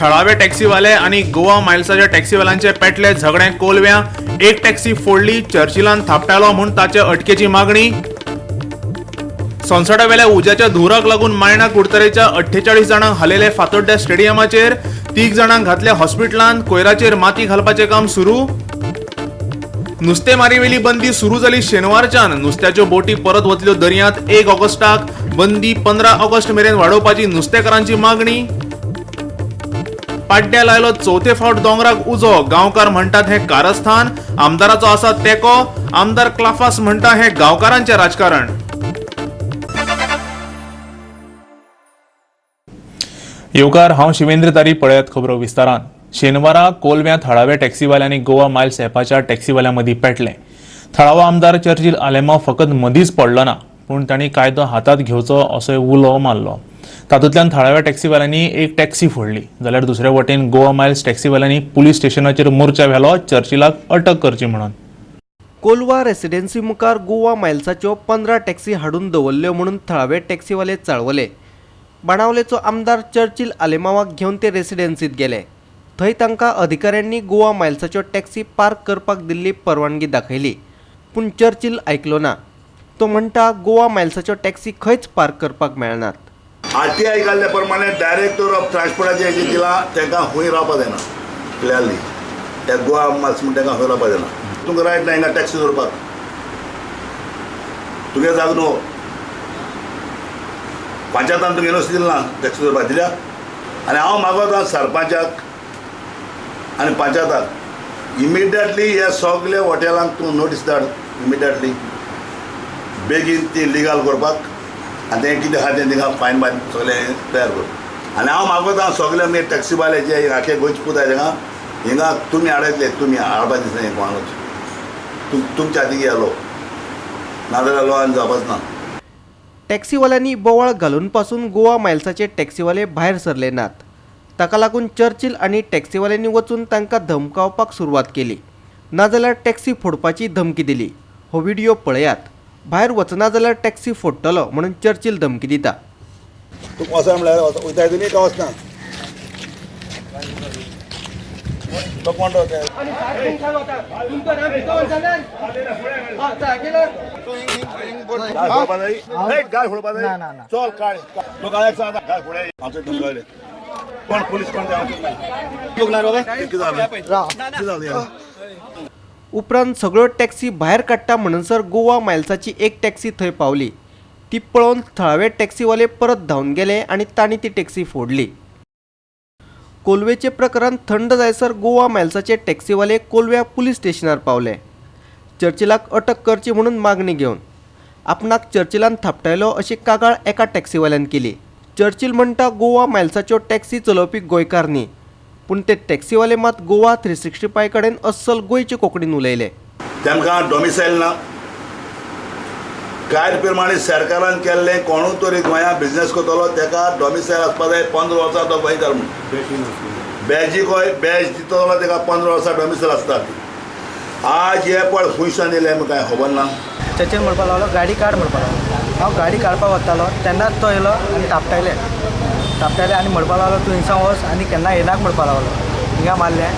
थळावे टॅक्सीवाले आणि गोवा मायल्साच्या टॅक्सीवाल्यांचे पेटले झगडे कोलव्या। एक टॅक्सी फोडली, चर्चिलान थापटालो म्हूण ताचे अटकेची मागणी। सोनसडा वेल्या उज्याच्या धुराक लागून मायणा कुडतरेच्या 48 जाणांक हालेले फातोड्ड्या स्टेडियमाचेर। 3 जाणांक घातले हॉस्पिटलांत। कोयराचेर माती घालपाचे काम सुरू। नुस्तेमारीवेली बंदी सुरू जाली शेनवारच्यान। नुस्त्याच्यो बोटी परत वतल्यो दर्यांत। 1 ऑगस्टाक बंदी 15 ऑगस्ट मेरेन वाडोवपाची नुस्तेकारांची मागणी। पाड्ड्या लायलो चौथे फावट दोंगराक उजो। गांवकार म्हणटात हे कारस्थान, आमदाराचो आसा तेको। आमदार क्लाफास म्हणटा हे गांवकारांचे राजकारण। येवकार हांव शिवेंद्र तारी पळयात खबरो विस्तारान। शेनवारा कोलव्या थळाव्या टॅक्सीवाल्यांनी गोवा मायल्स एपाच्या टॅक्सीवाल्यां मदीं पेटले। थळावो आमदार चर्चिल आलेमांव फकत मदींच पडलो ना, पूण तांणी कायदो हातांत घेवचो असोय उलो मारलो। तातूंतल्यान थळाव्या टॅक्सीवाल्यांनी एक टॅक्सी फोडली, जाल्यार दुसरे वटेन गोवा मायल्स टॅक्सीवाल्यांनी पुलीस स्टेशनाचेर मोर्चा व्हेलो चर्चिलाक अटक करची म्हणून। कोलवा रेसिडेन्सी मुखार गोवा मायल्साच्यो 15 टॅक्सी हाडून दवरल्यो म्हणून थळावे टॅक्सीवाले चाळवले। बाणावलेचो आमदार चर्चिल आलेमावाक घेवन ते रेसिडेन्सीत गेले। थंय तांकां अधिकाऱ्यांनी गोवा मायल्साच्यो टॅक्सी पार्क करपाक दिल्ली परवानगी दाखयली, पूण चर्चिल आयकलो ना। तो म्हणटा गोवा मायल्साच्यो टॅक्सी खंयच पार्क करपाक मेळनात। आरटीआय घाल्ल्या प्रमाणे डायरेक्टर ऑफ ट्रान्सपोर्टाचे हेजेर दिला, तांकां खंय रावपाक जायना क्लियरली। त्या गोवा मायल्स म्हणटा तांकां खंय रावपाक जायना। तुमकां रायट ना हिंगा टॅक्सी दवरपाक, तुगे जाग न्हू। पंचायतान तुमी एनओसी दिली ना टॅक्सी दवरपाक, दिल्या? आनी हांव मागता सरपंचाक आनी पंचायताक इमिडिएटली हे सगळे हॉटेलांक तूं नोटीस धाड, इमिडिएटली बेगीन ती लिगल करपाक, आनी तें कितें आहा तें तिंगा फायन बायन सगळें तयार कर। आनी हांव मागता सगळे आमगे टॅक्सीवाले जे आखे गोंयचे पुताय तेंगा हिंगा तुमी हाडयतले, तुमी हाडपाक दिसना हें कोणाक, तुमच्या हातीक येलो नाजाल्यार लोआन जावपाच ना। टॅक्सीवाल्यांनी बोवाळ घालून पासून गोवा मायल्साचे टॅक्सीवाले भायर सरले नात। ताका लागून चर्चिल आनी टॅक्सीवाल्यांनी वचून तांकां धमकावपाक सुरवात केली, नाजाल्यार टॅक्सी फोडपाची धमकी दिली। हो व्हिडिओ पळयात। भायर वचना जाल्यार टॅक्सी फोडटलो म्हणून चर्चिल धमकी दिता। तूं वचा म्हळ्यार वयताय तुमी काय वचना? तो कोण तो गाय फोडपा जाय चल काळ तो गायक सांगता गाय फोडे आमचे तुमचे कोण पुलीस कोण उपरांत सगळ्यो टॅक्सी भायर काडटा म्हणसर गोवा मायल्साची एक टॅक्सी थंय पावली। ती पळोवन थळावे टॅक्सीवाले परत धांवन गेले आनी तांणी ती टॅक्सी फोडली। कोलवेचे प्रकरण थंड जायसर गोवा मायल्साचे टॅक्सीवाले कोलव्या पुलीस स्टेशनार पावले, चर्चिलाक अटक करची म्हणून मागणी घेवन। आपणाक चर्चिलान थापटायलो अशी कागाळ एका टॅक्सीवाल्यान केली। चर्चिल म्हणटा गोवा मायल्साच्यो टॅक्सी चलोवपी गोंयकार न्ही, पूण ते टॅक्सीवाले मात गोवा 365 कडेन अस्सल गोंयचे कोंकणीन उलयले। तांकां डॉमिसायल ना, कायद प्रमाणे सरकारान केल्ले कोणूय तरी गोंया बिजनेस करतलो ताका डॉमिसायल आसपा जाय 15 वर्सां तो गोंयकार म्हणून। बॅजी गोंय बॅज दितलो ताका 15 वर्सां डॉमिसायल आसता। आज हे पळय खुंयसान येयले म्हाका कांय खबर ना। चर्चील म्हणपाक लागलो गाडी काड म्हणपाक लागलो। हांव गाडी काडपाक वतालो तेन्नाच तो येयलो आनी थापटायले आनी म्हणपाक लागलो तूं हिंगा वच आनी केन्ना येनाक म्हणपाक लागलो। हिंगा मारलें,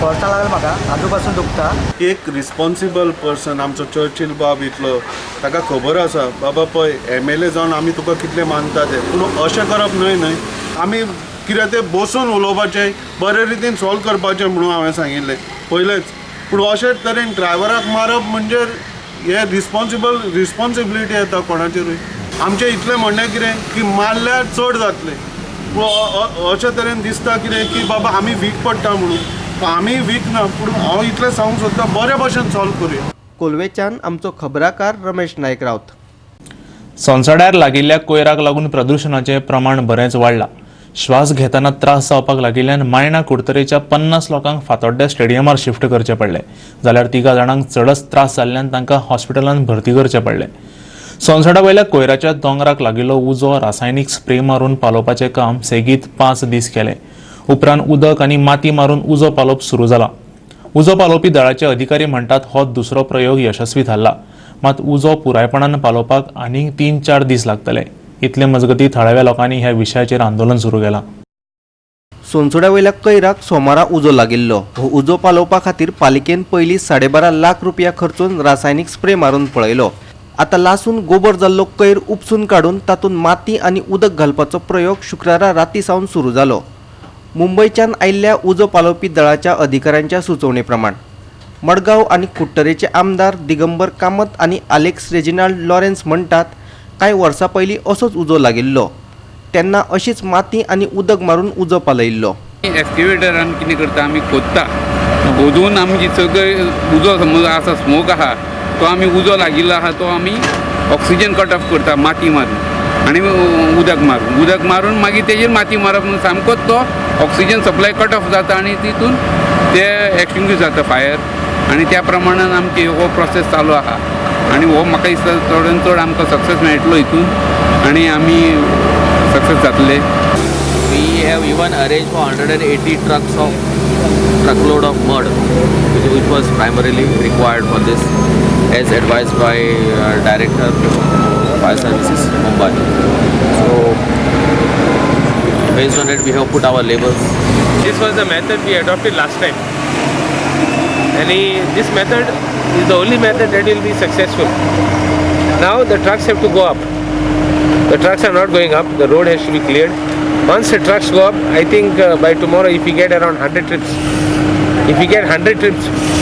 फोर्सा लागलो म्हाका, हातू पासून दुखता। एक रिस्पॉन्सिबल पर्सन आमचो चर्चिल बाब इतलो, ताका खबर आसा बाबा पळय MLA जावन आमी तुका कितले मानता ते, पूण अशें करप न्हय। आमी कितें तें बसून उलोवपाचें, बरे रितीन सॉल्व करपाचें म्हणून हांवें सांगिल्लें पयलेंच। पूण अशे तरेन ड्रायव्हराक मारप म्हणजे हे रिस्पॉन्सिबिलिटी येता कोणाचेरूय। आमचें इतलें म्हणणें कितें की मारल्यार चड जातलें, पूण अशे तरेन दिसता कितें की बाबा आमी वीक पडटा म्हणून। आमी वीक ना, पूण हांव इतलें सांगूंक सोदता बरे भशेन सॉल्व करुया। कोलवेच्यान आमचो खबराकार रमेश नायक रावत। सोनसड्यार लागिल्ल्या कोयराक लागून प्रदूषणाचें प्रमाण बरेंच वाडलां। श्वास घेताना त्रास जावपाक लागिल्ल्यान मायणा कुडतरेच्या 50 लोकांक फातोड्ड्या स्टेडियमार शिफ्ट करचे पडले, जाल्यार 3 जाणांक चडच त्रास जाल्ल्यान तांकां हॉस्पिटलांत भरती करचे पडले। सोनसडा वयल्या कोयराच्या दोंगराक लागिल्लो उजो रासायनीक स्प्रे मारून पालोवपाचें काम सेगीत 5 दीस केलें। उपरांत उदक आनी माती मारून उजो पालोवप सुरू जाला। उजो पालोवपी दळाचे अधिकारी म्हणटात हो दुसरो प्रयोग यशस्वी थारला, मात उजो पुरायपणान पालोवपाक आनीक 3-4 दीस लागतले। इतले मजगतीं थळाव्या लोकांनी ह्या विशयाचेर आंदोलन सुरू केलां। सोनसोड्या वयल्या कैराक सोमारा उजो लागिल्लो. हो उजो पालोवपा खातीर पालिकेन पयलीं 12.5 लाख रुपया खर्चून रासायनीक स्प्रे मारून पळयलो. आता लासून गोबर जाल्लो कैर उपसून काडून तातूंत माती आनी उदक घालपाचो प्रयोग शुक्रारा राती सावन सुरू जालो. मुंबयच्यान आयिल्ल्या उजो पालोवपी दळाच्या अधिकाऱ्यांच्या सुचोवणे प्रमाण मडगांव आनी कुट्टरेचे आमदार दिगंबर कामत आनी आलेक्स रेजिनाल्ड लॉरेन्स म्हणटात, कांय वर्सां पयलीं असोच उजो लागिल्लो. तेन्ना अशीच माती आनी उदक मारून उजो पालयिल्लो. एक्सटिवेटरान कितें करता, आमी खोदता, खोदून आमची सगळे उजो समज आसा, स्मोक आहा, तो आमी उजो लागिल्लो आहा तो आमी ऑक्सिजन कट ऑफ करता माती मारून आनी उदक मारून मागीर तेजेर माती मारप म्हणून सामकोच तो ऑक्सिजन सप्लाय कट ऑफ जाता आनी तितून ते एक्सटिंग्विश जाता फायर. आनी त्या प्रमाणान आमची हो प्रोसेस चालू आहा आनी हो म्हाका दिसता चडान चड आमकां सक्सेस मेळटलो हितून आनी आमी सक्सेस जातले. We have even arranged for 180 truckload of mud, which was primarily required for this, as advised by Director Fire Services Mumbai. So, based on it, we have put our labels. This was the method we adopted last time, and this method is the only method that will be successful. Now the trucks have to go up. The trucks are not going up. The road has to be cleared. Once the trucks go up, I think by tomorrow, if we get around 100 trips,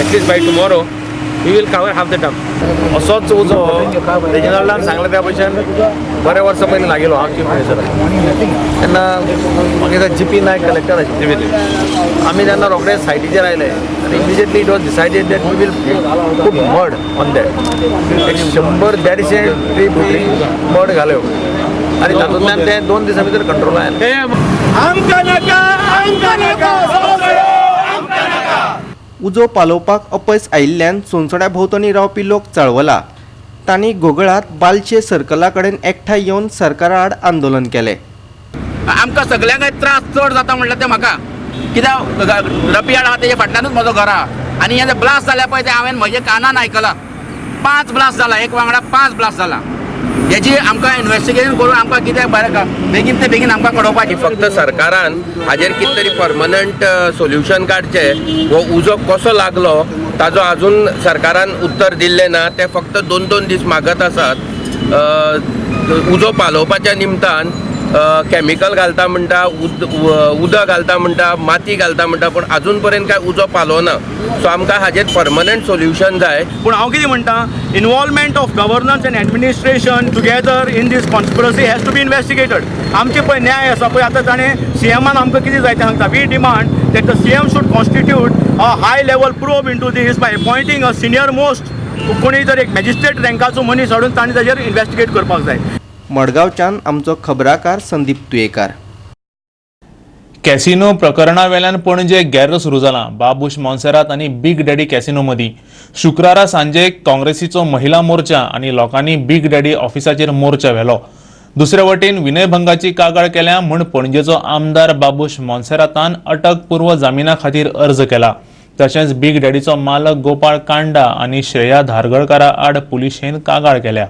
at least by tomorrow, we will cover half the dump. असोच उजो रेजिनाल्डान सांगले त्या भशेन बरे वर्सां पयलीं लागिल्लो हांव चीफ मिनिस्टर तेन्ना म्हाका GP नायक कलेक्टर आशिल्ले. आमी तेन्ना रोखडेच सायटीचेर आयले आनी immediately it was decided that we will put mud on that. 100-150 trip mud घाल्यो आनी तातूंतल्यान ते 2 दिसां भितर कंट्रोल आयले. उजो पालोवपाक अपयस आयिल्ल्यान सोनसोड्या भोंवतणी रावपी लोक चळवला. तांणी घोगळात बालशे सर्कला कडेन एकठांय येवन सरकारा आड आंदोलन केलें. आमकां सगळ्यांक त्रास चड जाता म्हणल्यार ते म्हाका कित्याक रपियाड आहा तेजे फाटल्यानूच म्हजो घर आहा आनी हे ब्लास्ट जाल्या पळय ते हांवें म्हजे कानान आयकलां. 5 ब्लास्ट जाला, एक वांगडा 5 ब्लास्ट जाला. हेची आमकां इन्वेस्टिगेशन करून आमकां कितें बेगीन ते बेगीन आमकां कळोवपाची. फक्त सरकारान हाजेर कितें तरी परमनंट सोल्युशन काडचें. हो उजो कसो लागलो ताजो आजून सरकारान उत्तर दिल्लें ना. ते फक्त 2-2 दीस मागत आसात. उजो पालोवपाच्या निमतान कॅमिकल घालता म्हणटा, उदक घालता म्हणटा, माती घालता म्हणटा, पूण आजून पर्यंत काय उजो पालोना. सो आमकां हाजेर परमनंट सोल्युशन जाय. पूण हांव कितें म्हणटा, involvement of governance and administration together in this conspiracy has to be investigated. आमचे पळय न्याय आसा पळय, आतां ताणें CMान आमकां कितें जाय तें सांगता. We demand that the CM should constitute a high level probe into this by appointing a senior most कोणी जर एक मॅजिस्ट्रेट रँकाचो मनीस हाडून ताणें ताजेर इन्वेस्टिगेट करपाक जाय. मडगांवच्यान आमचो खबराकार संदीप तुयेकार. कॅसिनो प्रकरणा वेल्यान पणजे गॅर सुरू जाला. बाबूश मॉन्सेरात आनी बिग डॅडी कॅसिनो मदीं शुक्रारा सांजे काँग्रेसीचो महिला मोर्चा आनी लोकांनी बिग डॅडी ऑफिसाचेर मोर्चा व्हेलो. दुसरे वटेन विनयभंगाची कागाळ केल्या म्हूण पणजेचो आमदार बाबूश मॉन्सेरातान अटकपूर्व जामिना खातीर अर्ज केला. तशेंच बिग डॅडीचो मालक गोपाळ कांडा आनी श्रेया धारगळकारा आड पुलिशेन कागाळ केल्या.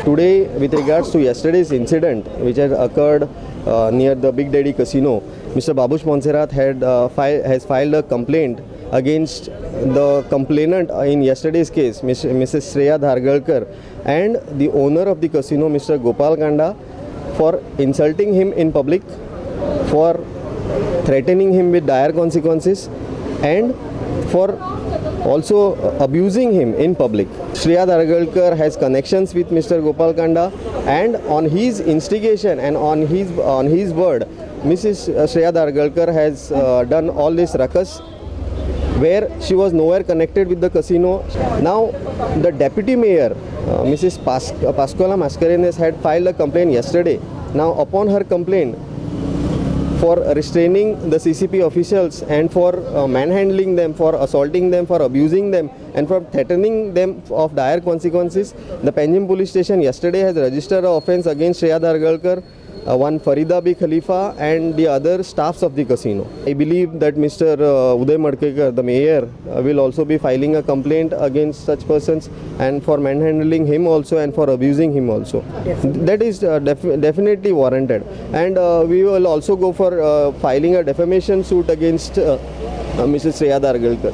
Today, with regards to yesterday's incident which had occurred near the Big Daddy Casino, Mr. Babush Monserrat has filed a complaint against the complainant in yesterday's case, Mrs. Shreya Dhargalkar, and the owner of the casino, Mr. Gopal Kanda, for insulting him in public, for threatening him with dire consequences, and for also abusing him in public. Shreya Dhargalkar has connections with Mr. Gopal Kanda, and on his instigation and on his word, Mrs. Shreya Dhargalkar has done all this ruckus where she was nowhere connected with the casino. Now the deputy mayor, Mrs. Pasquala Mascarenes, had filed a complaint yesterday. Now upon her complaint for restraining the CCP officials and for manhandling them, for assaulting them, for abusing them and for threatening them of dire consequences, the Panjim police station yesterday has registered an offence against Shreya Dargalkar, one Farida B. Khalifa and the other staffs of the casino. I believe that Mr. Uday Madkekar, the mayor, will also be filing a complaint against such persons and for manhandling him also and for abusing him also. That is definitely warranted. And we will also go for filing a defamation suit against Mrs. Shreya Dargalkar.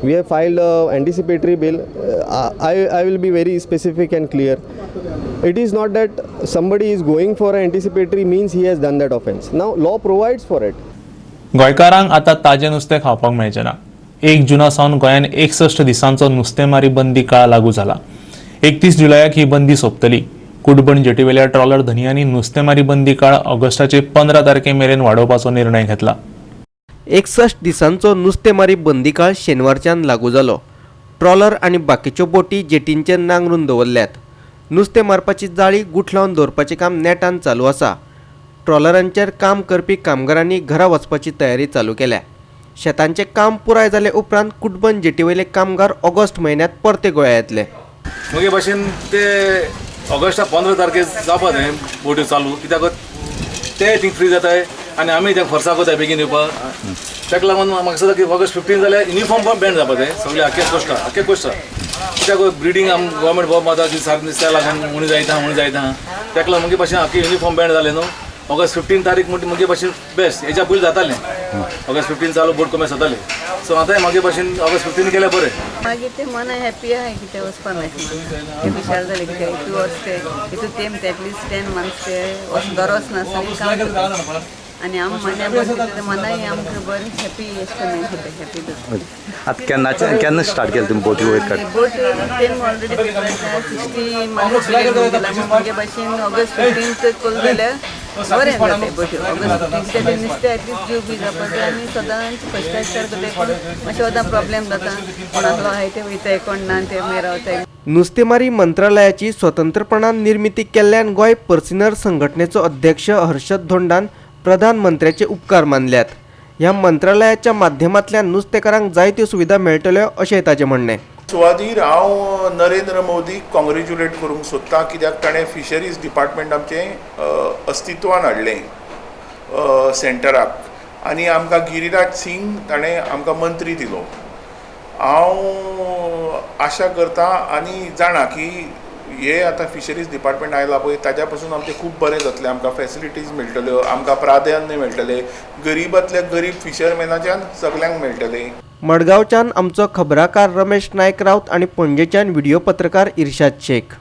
We have filed an anticipatory bill. I will be very specific and clear. It is not that somebody is going for an anticipatory means he has done that offence. Now law provides for it. गोंयकारांक आतां ताजें नुस्तें खावपाक मेळचें ना. 1 जुना सावन गोंयान 61 दिसांचो नुस्तेमारी बंदी काळ लागू जाला. 31 जुलयाक ही बंदी सोंपतली. कुडबण जेटीवेल्या ट्रॉलर धनियांनी नुस्तेमारी बंदी काळ ऑगस्टाचे 15 तारखेमेरेन वाडोवपाचो निर्णय घेतला. 61 दिसांचो नुस्तेमारी बंदी काळ शेनवारच्यान लागू जालो. ट्रॉलर आनी बाकीच्यो बोटी जेटींचेर नांगरून दवरल्यात. नुस्तें मारपाची जाळी गुठलावन दवरपाचें काम नेटान चालू आसा. ट्रॉलरांचेर काम करपी कामगारांनी घरा वचपाची तयारी चालू केल्या. शेतांचें काम पुराय जाले उपरांत कुडबन जेटीवयले कामगार ऑगस्ट म्हयन्यांत परते गोंया येतले. मुगे भाशेन ते ऑगस्टा 15 तारखेर जावपा जाय बोटी चालू, कित्याक ते थिंग फ्री जाताय आनी आमी त्या फोर्सा कोताय बेगीन येवपाक. ताका लागून म्हाका दिसता की ऑगस्ट 15 जाल्यार युनिफॉर्म पण बॅन जावपा जाय सगळे आख्खे कोश्टा. कित्याक ब्रिडींग आम गव्हर्मेंट बोब माता की सारकें नुस्त्या लागून उणी जायता. ताका लागून मुगे भाशेन आख्खे युनिफॉर्म बॅन जालें न्हू. ऑगस्ट 15 तारीख म्हणटा मुगे भाशेन बेस्ट. हेच्या पयलीं जातालें ऑगस्ट 15 चालू बोट कमी जातालें. सो आतां म्हागे भाशेन ऑगस्ट 15 केल्यार बरें. मागीर ते मन हॅप्पी आहाय की ते वचपा नाका. विचार जाले की इतू वचते इतू तेम एटलीस्ट 10 मंथ्स ते बरो वचना सगळीं आनी आम मना मनाय आमकां बरें हॅप्पी हॅप्पी आतां केन्ना स्टार्ट केलें तुमी बोटी वयर काड? बोट तेम ऑलरेडी 60 मंथ्स मुगे भाशेन ऑगस्ट 15 करून जाल्यार बरें जाता बोटी. ऑगस्ट 15 ते नुस्तें एटलीस्ट जीव बी जावपा जाय आनी सदांच फस्टाक स्टार्ट करता मातशें वदां प्रॉब्लेम जाता. कोणालो आहाय ते वयताय कोण ना ते मागीर रावताय. नुस्तेमारी मंत्रालयाची स्वतंत्रपणान निर्मिती केल्ल्यान गोंय पर्सिनर संघटनेचो अध्यक्ष हर्षद धोंडान प्रधानमंत्र्याचे उपकार मानल्यात. ह्या मंत्रालयाच्या माध्यमांतल्यान नुस्तेकारांक जायत्यो सुविधा मेळटल्यो अशें ताचें म्हणणें. सुवातेर हांव नरेंद्र मोदीक कॉंग्रेच्युलेट करूंक सोदतां, कित्याक ताणें फिशरीज डिपार्टमेंट आमचें अस्तित्वान हाडलें सेंटराक आनी आमकां गिरिराज सिंग ताणें आमकां मंत्री दिलो. हांव आशा करतां आनी जाणा की हे आतां फिशरीज डिपार्टमेंट आयला पळय ताज्या पासून आमचें खूब बरें जातलें. आमकां फॅसिलिटीज मेळटल्यो, आमकां प्राधान्य मेळटलें, गरीबांतल्या गरीब फिशरमॅनाच्यान सगल्यांक मेळटलें. मडगांवच्यान आमचो खबराकार रमेश नायक रावत आनी पणजेच्यान व्हिडिओ पत्रकार इर्शाद शेख.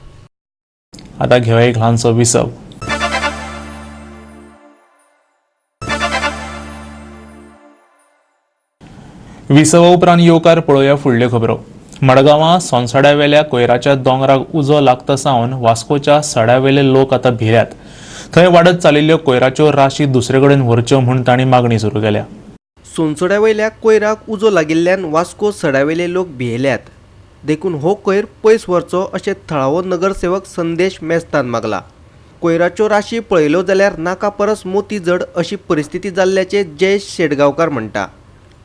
आतां घेवया एक ल्हानसो विसव. विसवा उपरांत येवकार पळोवया फुडल्यो खबरो. मडगांवां सोनसड्यावेल्या कोयराच्या दोंगराक उजो लागता सावन वास्कोच्या सड्यावेले लोक आतां भिल्यात. थंय वाडत चालिल्ल्यो कोयराच्यो राशी दुसरे कडेन व्हरच्यो म्हूण तांणी मागणी सुरू केल्या. सोनसड्या वयल्या कोयराक उजो लागिल्ल्यान वास्को सड्यावेले लोक भियेल्यात. देखून हो कोयर पयस व्हरचो अशें थळावो नगरसेवक संदेश मेस्तान मागला. कोयराच्यो राशी पळयल्यो जाल्यार नाका परस मोती जड अशी परिस्थिती जाल्ल्याचे जयेश शेटगांवकार म्हणटा.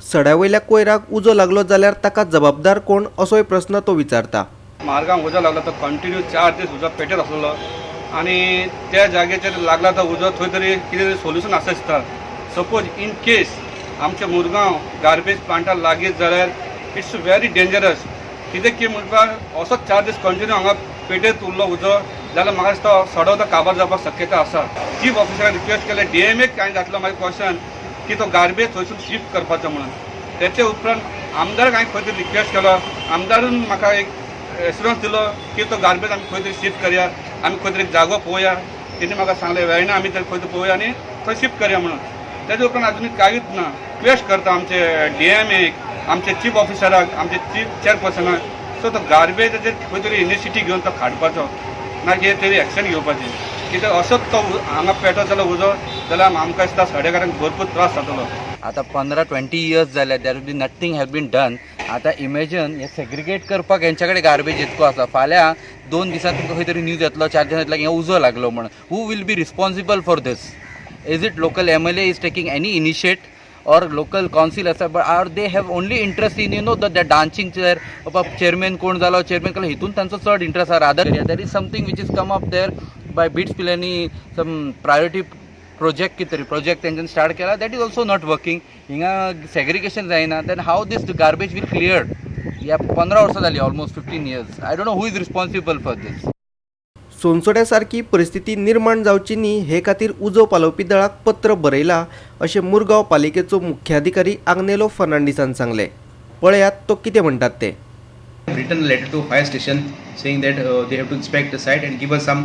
सड्या वयल्या कोयराक उजो लागलो जाल्यार ताका जबाबदार कोण असोय प्रस्न तो विचारता. मार्गांक उजो लागलो तो कंटिन्यू 4 दीस उजो पेटत आसलो आनी त्या जाग्याचेर लागला तो उजो थंय तरी कितें तरी सोल्युशन आसा दिसता. सपोज इन केस आमच्या मुरगांव गार्बेज प्लांटाक लागीत जाल्यार इट्स व्हेरी डेंजरस. कितें की म्हणपाक असो 4 दीस कंटिन्यू हांगा पेटयत उरलो उजो जाल्यार म्हाका दिसता सडो तो काबार जावपाक शक्यता आसा. चीफ ऑफिसरान रिक्वेस्ट केलें, डीएमएक कांय घातलो म्हाका क्वेश्चन की तो गार्बेज थंयसून शिफ्ट करपाचो म्हणून. तेचे उपरांत आमदाराक हांवें खंय तरी रिक्वेस्ट केलो. आमदारान म्हाका एक एश्युरन्स दिलो की तो गार्बेज आमी खंय तरी शिफ्ट करया, आमी खंय तरी जागो पळोवया. तेणी म्हाका सांगलें वेळना आमी थंय खंय तरी पळोवया आनी थंय शिफ्ट करया म्हणून. तेजे उपरांत आजुनूय कांयच ना. रिक्वेस्ट करता आमचे डीएमएक, आमचे चीफ ऑफिसराक, आमचे चीफ चेअरपर्सनाक, सो तो गार्बेजाचेर खंय तरी इनिशिएटीव घेवन तो काडपाचो ना कितें तरी एक्शन घेवपाचें. कित्याक असोच तो हांगा पेटत जालो उजो जाल्यार आमकां दिसता सड्याकारांक भरपूर त्रास जातलो. आतां 15-20 इयर्स जाले there be nothing has been done. आतां इमॅजिन हे सेग्रिगेट करपाक हेंच्या कडेन गार्बेज इतको आसा. फाल्यां 2 दिसांत तुमकां खंय तरी न्यूज येतलो 4 दिसांत येतलो की उजो लागलो म्हणून. Who will be responsible for this? Is it local MLA is taking any initiate or local council as but are they have only interest in the dancing chair chairman कोण जालो chairman कला हितून तांचो चड इंटरेस्ट आसा. Rather there is something which is come up there by BITS पिल्यांनी some priority project कितें तरी project तेंच्यान start केला. that is also not working. हिंगा segregation जायना. then how this garbage will cleared? ह्या 15 वर्सां जाली, almost 15 years. I don't know who is responsible for this. सोनसोड्या सारकी परिस्थिती निर्माण जावची न्ही हे खातीर उजो पालोवपी दळाक पत्र बरयला अशें मुरगांव पालिकेचो मुख्याधिकारी आग्नेलो फर्नांडीसान सांगले. पळयात तो कितें म्हणटात ते. Written a letter to fire station saying that they have to inspect the site and give us some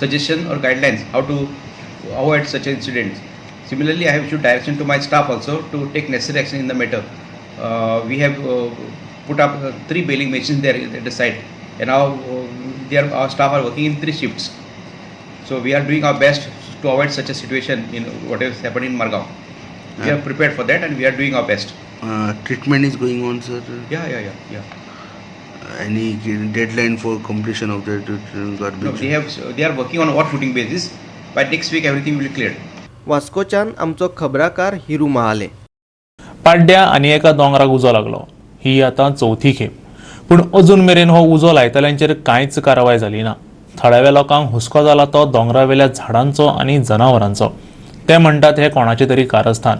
suggestion or guidelines how to avoid such incidents. Similarly, I have issued direction to my staff also to take necessary action in the matter. We have put up 3 bailing machines there at the site, and now our staff are working in 3 shifts. So we are doing our best to avoid such a situation in whatever is happening in Margao. We are prepared for that and we are doing our best. Treatment is going on, sir. Yeah. Any deadline for completion of that garbage? No, they are working on what footing basis. By next week everything will be cleared. वास्कोच्यान आमचो खबराकार हिरू महाले. पाड्ड्या आनी एका दोंगराक उजो लागलो. ही आतां चवथी खेप. पूण अजून मेरेन हो उजो लायतल्यांचेर कांयच कारवाय जाली ना. थळाव्या लोकांक हुस्को जाला तो दोंगरावेल्या झाडांचो आनी जनावरांचो. ते म्हणटात हे कोणाचें तरी कारस्थान.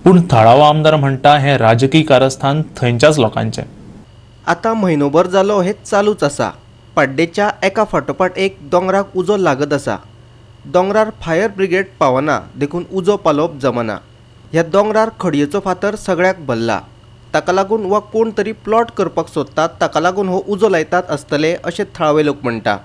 पूण थळावो आमदार म्हणटा हे राजकी कारस्थान थंयच्याच लोकांचें. आतां म्हयनोभर जालो हे चालूच आसा. पाड्डेच्या एका फाटोफाट एक दोंगराक उजो लागत आसा. दोंगरार फायर ब्रिगेड पावना देखून उजो पालोवप जमना. ह्या दोंगरार खडयेचो फातर सगळ्याक भरला. ताका लागून वा कोण तरी प्लॉट करपाक सोदतात ताका लागून हो उजो लायतात आसतले अशें थळावे लोक म्हणटा.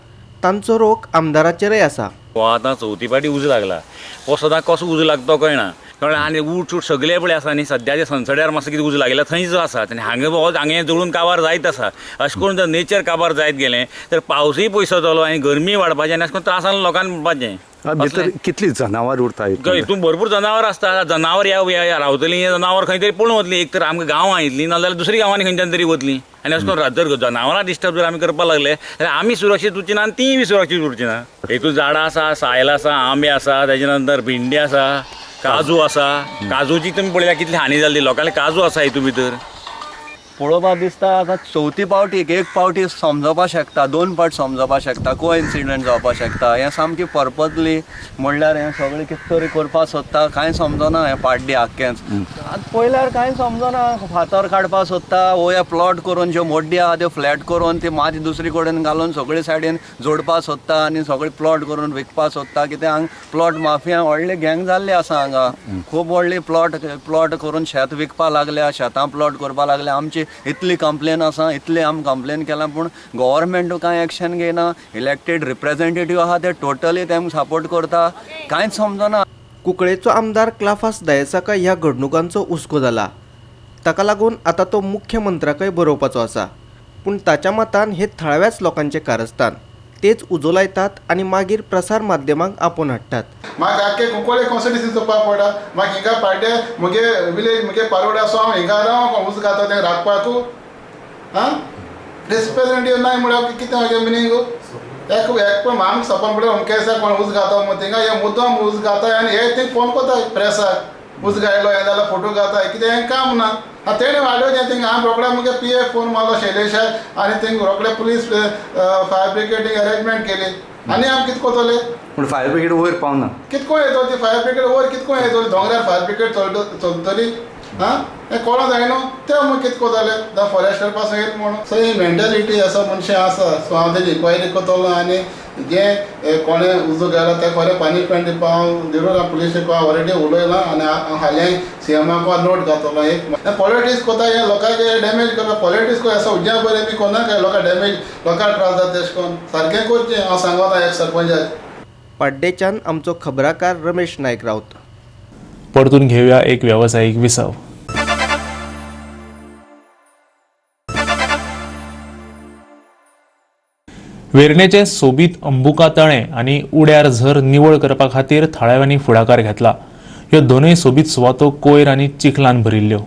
तांचो रोख आमदाराचेरय आसा. हो आतां चवथी पाटी उजो लागला. हो सदां कसो उजो लागता कळना. कळ्ळें. आनी उट सूट सगळे पळय आसा न्ही सद्याचे सनसड्यार मातसो कितें उजो लागला थंयच आसा. आनी हांगा जळून काबार जायत आसा. अशें करून जर नेचर काबार जायत गेलें तर पावसूय पयसो जालो आनी गरमी वाडपाचें आनी अशें करून त्रासान लोकांक म्हणपाचें. भितर कितली जनावर उरता हितून भरपूर जनावर आसता. जनावर ह्या रावतलीं जनावर खंय तरी पळून वतलीं. एक तर आमकां गांवां येतलीं नाजाल्यार दुसरी गांवांनी खंयच्यान तरी वतलीं. आनी अशें करून जर जनावरां डिस्टर्ब जर आमी करपाक लागले जाल्यार आमी सुरक्षीत उरची ना आनी तींय बी सुरक्षीत उरची ना. हितून झाडां आसा, सायल आसा, आंबे आसा, तेजे नंतर भिंडी आसा, काजू आसा. काजूची तुमी पळयल्या कितली हानी जाल्ली लोकांक. काजू आसा हितून भितर. पळोवपाक दिसता आतां चवथी पावटीक एक पावटी समजोवपाक शकता, 2 फावट समजोवपाक शकता, को इन्सिडंट जावपाक शकता. हें सामकें पर्पजली म्हणल्यार हें सगळें कितें तरी करपाक सोदता कांय समजना. हें पाड्डे आख्खेंच आतां पयल्यार कांय समजना. फातर काडपाक सोदता वो हे प्लॉट करून ज्यो मोड्डी आहा त्यो फ्लॅट करून ती माती दुसरी कडेन घालून सगळे सायडीन जोडपाक सोदता आनी सगळे प्लॉट करून विकपाक सोदता. कित्याक हांगा प्लॉट माफिया व्हडले गँग जाल्ले आसा. हांगा खूब व्हडली प्लॉट करून शेत विकपाक लागल्या, शेतां प्लॉट करपाक लागल्या. आमची इतली कंप्लेन आसा, इतली आमी कंप्लेन केला पूण गव्हर्मेंट कांय एक्शन घेयना. इलेक्टेड रिप्रेझेंटेटिव्ह आहा ते टोटली तेमकां सपोर्ट करता. कांयच समजना. कुंकळेचो आमदार क्लाफास दायसाका ह्या घडणुकांचो हुस्को जाला. ताका लागून आतां तो मुख्यमंत्र्याकय बरोवपाचो आसा. पूण ताच्या मतान हे थळाव्याच लोकांचे कारस्थान. तेच उजो लायतात आनी मागीर प्रसार माध्यमांक आपोवन हाडटात. म्हाका आख्खे कुंकळे कॉन्स्टिट्युन्सी चोवपाक पडटा. म्हाका हिंगा पाड्डे मुगे विलेज मुगे पारोड्याचो हांव हिंगा राव उज घाता तें राखपाक. रिप्रेझेंटेटिव्ह नाय म्हळ्यार कितें हागे मिनींग. एक पण आमकां सपोन पडटा अमके दिसा कोण उज घाता मग थिंगा हे मुद्दम उज घाता आनी हे थंय फोन कोताय प्रेसाक. उज गायलो हें जाल्यार फोटो घाताय. कितें हें काम ना. तेणें वाडोवचें थिंगा. हांव रोखडे मुगे PA फोन मारलो शैलेशाक आनी थिंगा रोखडे पुलीस फायर ब्रिगेडीक अरेंजमेंट केली. आनी आमी कितें कोतले. पूण फायर ब्रिगेड वयर पावना. कितको येतो ती फायर ब्रिगेड वयर कितको येतली. दोंगरार फायर ब्रिगेड चलतली. हें कोणा जायना. ते मग कितको जाले द फॉरेस्टर पासून येत म्हणून. सो ही मेंटेलिटी असो मनशां आसा. सो हांव तेजी इन्क्वायरी कोतलो आनी जे कोणें उजो गेलो ते खरें पनिशमेंट दिवपाक हांव दिवं पुलिशेक ऑलरेडी उलयलां आनी हालीं CMाक नोट घातलो. एक पॉलिटिक्स कोता हे लोकांचे डॅमेज करता. पॉलिटिक्स असो उज्या बरें बी कोना काय लोकां डॅमेज लोकांक त्रास जाता तेश कोन्न सारकें करचें. हांव सांगता एक सरपंचाक. पाड्डेच्यान आमचो खबराकार रमेश नायक रावत. परतून घेऊया एक व्यावसायिक विसव. वेर्णेचे सोबीत अंबुका तळे आणि उड्यार झर निवळ करपा खातीर थळाव्यांनी फुडाकार घेतला. ह्यो दोनूय सोबीत सुवातो कोयर आनी चिखलान भरिल्ल्यो.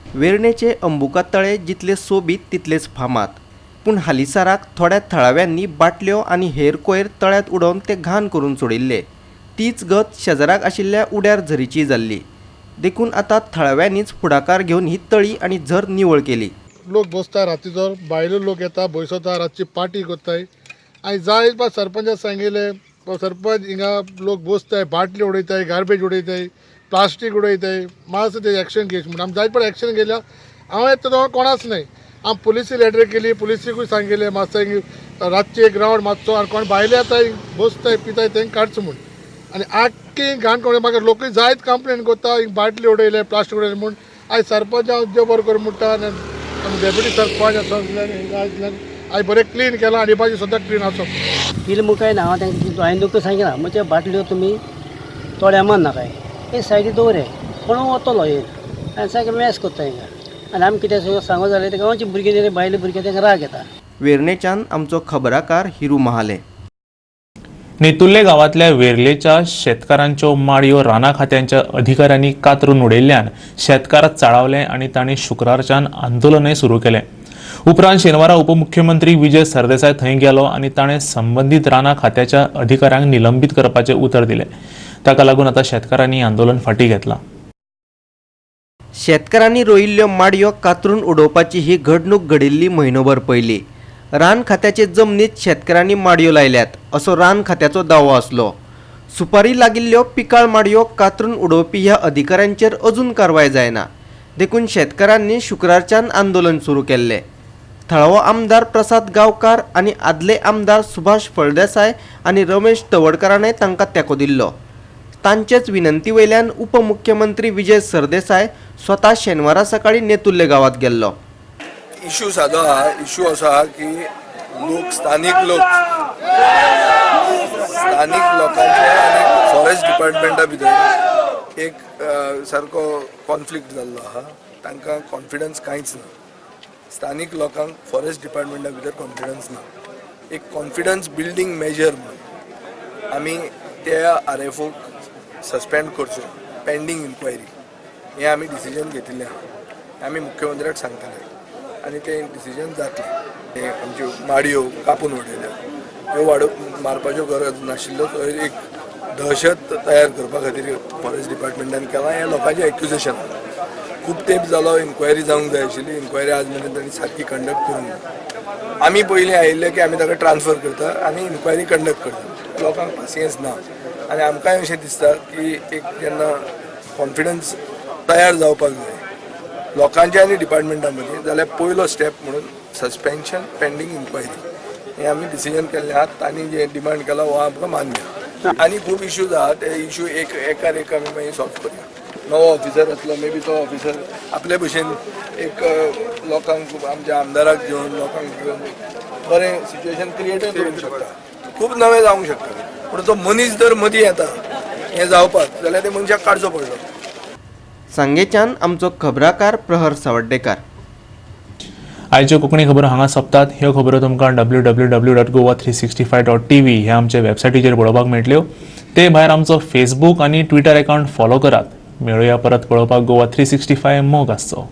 वेर्णेचे अंबुका तळे जितले सोबीत तितलेच फामाद, पूण हालीसराक थोड्या थळाव्यांनी बाटल्यो आनी हेर कोयर तळ्यात उडोवन ते घाण करून सोडिल्ले. तीच गत शेजाराक आशिल्ल्या उड्यार झरीची जाल्ली. देखून आतां थळाव्यांनीच फुडाकार घेवन ही तळी आनी झर निवळ केली. लोक बसता रातीचो, भायलो लोक येता बसता, रातची पार्टी करताय. आनी जाय सरपंचाक सांगिल्ले, सरपंच हिंगा लोक बसताय, बाटली उडयताय, गार्बेज उडयताय, प्लास्टीक उडयताय, मातसो ते एक्शन घेवचे म्हणून आमी जाय पड एक्शन घेयल्या. हांव येता कोणाच नाही. हांव पुलिसी लेटर केली, पुलिसीकूय सांगिल्लें मातसो रातचे ग्रावंड मातसो आनी कोण भायले येताय बसताय पिताय तेंकां काडचो म्हूण. आनी आख्खी घाण कोण म्हाका लोकूय जायत कंप्लेन करता, बाटली उडयले, प्लास्टीक उडयले म्हूण. आयज सरपंच हांव देव बरो कर म्हणटा आनी डेप्युटी सरपंच आयज बरें क्लीन केलां आनी बाजी सुद्दां क्लीन आसप. किल मुखाय ना हांवें लोक सांगिना म्हणजे बाटल्यो तुमी तोड्या मान नाकाय, हे सायडी दवरे कोण वतलो येवन आनी सारकें मॅस करता हिंगा. आनी आमी कितें सांगो जाल्यार ते गांवचे भुरगे भायले भुरगे तांकां राग येता. वेर्णेच्यान आमचो खबराकार हिरू महाले. नेतुर्ले गांवांतल्या वेर्लेच्या शेतकारांच्यो माडयो रानां खात्यांच्या अधिकाऱ्यांनी कातरून उडयल्ल्यान शेतकार चाळावले आनी तांणी शुक्रारच्यान आंदोलनय सुरू केलें. उपरांत शेनवारा उपमुख्यमंत्री विजय सरदेसाय थंय गेलो आनी ताणें संबंदीत रानां खात्याच्या अधिकाऱ्यांक निलंबीत करपाचें उतर दिलें. ताका लागून आतां शेतकारांनी आंदोलन फाटीं घेतलां. शेतकारांनी रोयिल्ल्यो माडयो कातरून उडोवपाची ही घडणूक घडिल्ली म्हयनोभर पयलीं. रान खात्याचे जमनीत शेतकारांनी माडयो लायल्यात असो रान खात्याचो दावो आसलो. सुपारी लागिल्ल्यो पिकाळ माडयो कातरून उडोवपी ह्या अधिकाऱ्यांचेर अजून कारवाय जायना. देखून शेतकारांनी शुक्रारच्यान आंदोलन सुरू केल्लें. थळावो आमदार प्रसाद गांवकार आनी आदले आमदार सुभाष फळदेसाय आनी रमेश तवडकरांनी तांकां तेंको दिल्लो. तांचेच विनंती वयल्यान उपमुख्यमंत्री विजय सरदेसाय स्वता शेनवारा सकाळी नेतुर्ले गांवांत गेल्लो. इश्यू सादो आहा. इश्यू असो आहा की स्थानीक लोकांचे आनी फॉरेस्ट डिपार्टमेंटा भितर एक सारको कॉन्फ्लिक्ट जाल्लो आहा. तांकां कॉन्फिडन्स कांयच ना. स्थानीक लोकांक फॉरेस्ट डिपार्टमेंटा भितर कॉन्फिडन्स ना. एक कॉन्फिडन्स बिल्डींग मेजर म्हणून आमी त्या RFOक सस्पेंड करचो पेंडींग इन्क्वायरी हें आमी डिसिजन घेतिल्लें आहा. आमी मुख्यमंत्र्याक सांगतले आनी तें डिसिजन जातलें. आमच्यो माडयो कापून उडयल्यो ह्यो मारपाच्यो गरज नाशिल्लो एक दहशत तयार करपा खातीर फॉरेस्ट डिपार्टमेंटान केलां. हें लोकांचें एक्युजेशन. खूब तेंप जालो इन्क्वायरी जावंक जाय आशिल्ली. इन्क्वायरी आज मेरेन तांणी सारकी कंडक्ट करूंक ना. आमी पयलीं आयिल्ले की आमी ताका ट्रान्सफर करता आनी इन्क्वायरी कंडक्ट करता. लोकांक पेशन्स ना आनी आमकांय अशें दिसता की एक जेन्ना कॉन्फिडन्स तयार जावपाक जाय लोकांच्या आनी डिपार्टमेंटा मदीं जाल्यार पयलो स्टेप म्हणून सस्पेन्शन पेंडींग इन्क्वायरी हें आमी डिसिजन केल्लें आहा. तांणी जें डिमांड केला हो आमकां मान्य. आनी खूब इश्यूज आहा ते इश्यू एकार एक आमी मागीर सॉल्व करया. नवो ऑफिसर येतलो मे बी तो ऑफिसर आपले भशेन एक लोकांक आमच्या आमदाराक घेवन लोकांक घेवन बरें सिच्युएशन क्रिएट करूंक शकता. खूब नवें जावंक शकता. पूण तो मनीस जर मदीं येता हें जावपाक जाल्यार ते मनशाक काडचो पडलो. सांगेच्यान आमचो खबराकार प्रहर सावड्डेकार. आयच्यो कोंकणी खबरो हांगा सोंपतात. ह्यो खबरो तुमकां www.goa365.tv ह्या आमच्या वेबसायटीचेर पळोवपाक मेळटल्यो. ते भायर आमचो फेसबूक आनी ट्विटर अकावंट फॉलो करात. मेळुया परत पळोवपाक गोवा 365 मोग आसचो.